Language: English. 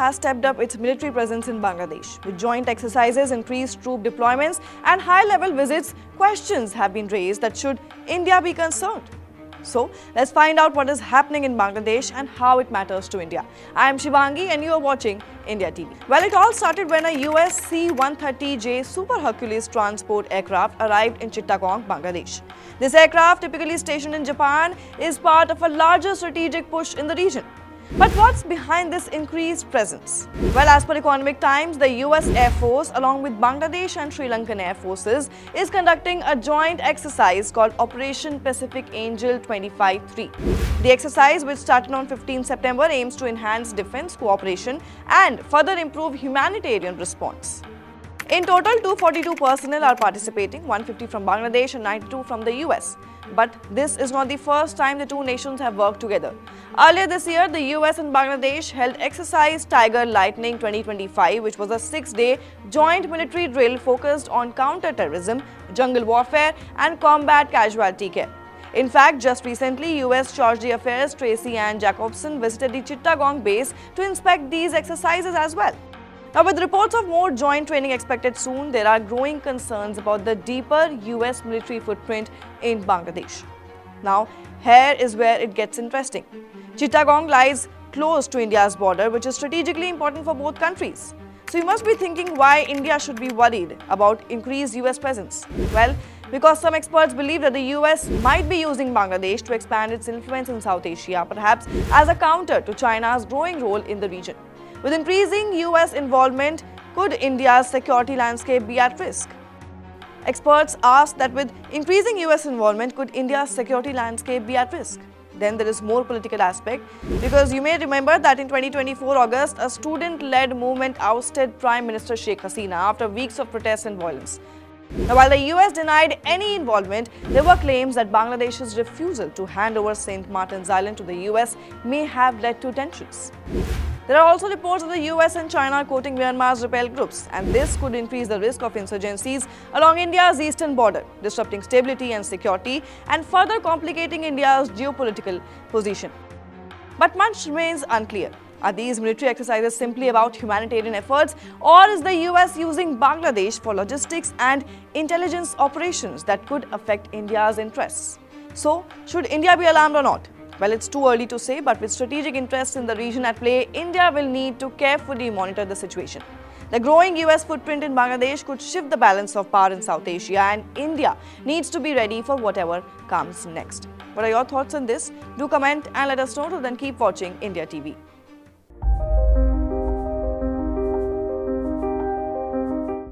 has stepped up its military presence in Bangladesh. With joint exercises, increased troop deployments, and high-level visits, questions have been raised that should India be concerned. So, let's find out what is happening in Bangladesh and how it matters to India. I am Shivangi and you are watching India TV. Well, it all started when a US C-130J Super Hercules transport aircraft arrived in Chittagong, Bangladesh. This aircraft, typically stationed in Japan, is part of a larger strategic push in the region. But what's behind this increased presence? Well, as per Economic Times, the US Air Force, along with Bangladesh and Sri Lankan Air Forces, is conducting a joint exercise called Operation Pacific Angel 25-3. The exercise, which started on 15 September, aims to enhance defense cooperation and further improve humanitarian response. In total, 242 personnel are participating, 150 from Bangladesh and 92 from the US. But this is not the first time the two nations have worked together. Earlier this year, the US and Bangladesh held Exercise Tiger Lightning 2025, which was a 6-day joint military drill focused on counter-terrorism, jungle warfare, and combat casualty care. In fact, just recently, US Charge d'Affaires Tracy Ann Jacobson visited the Chittagong base to inspect these exercises as well. Now, with reports of more joint training expected soon, there are growing concerns about the deeper US military footprint in Bangladesh. Now, here is where it gets interesting. Chittagong lies close to India's border, which is strategically important for both countries. So you must be thinking why India should be worried about increased US presence. Well, because some experts believe that the US might be using Bangladesh to expand its influence in South Asia, perhaps as a counter to China's growing role in the region. With increasing US involvement, could India's security landscape be at risk? Experts ask that with increasing US involvement, could India's security landscape be at risk? Then there is more political aspect, because you may remember that in 2024 August, a student-led movement ousted Prime Minister Sheikh Hasina after weeks of protests and violence. Now, while the US denied any involvement, there were claims that Bangladesh's refusal to hand over St. Martin's Island to the US may have led to tensions. There are also reports of the US and China courting Myanmar's rebel groups, and this could increase the risk of insurgencies along India's eastern border, disrupting stability and security and further complicating India's geopolitical position. But much remains unclear. Are these military exercises simply about humanitarian efforts, or is the US using Bangladesh for logistics and intelligence operations that could affect India's interests? So, should India be alarmed or not? Well, it's too early to say, but with strategic interests in the region at play, India will need to carefully monitor the situation. The growing US footprint in Bangladesh could shift the balance of power in South Asia, and India needs to be ready for whatever comes next. What are your thoughts on this? Do comment and let us know. Till then, keep watching India TV.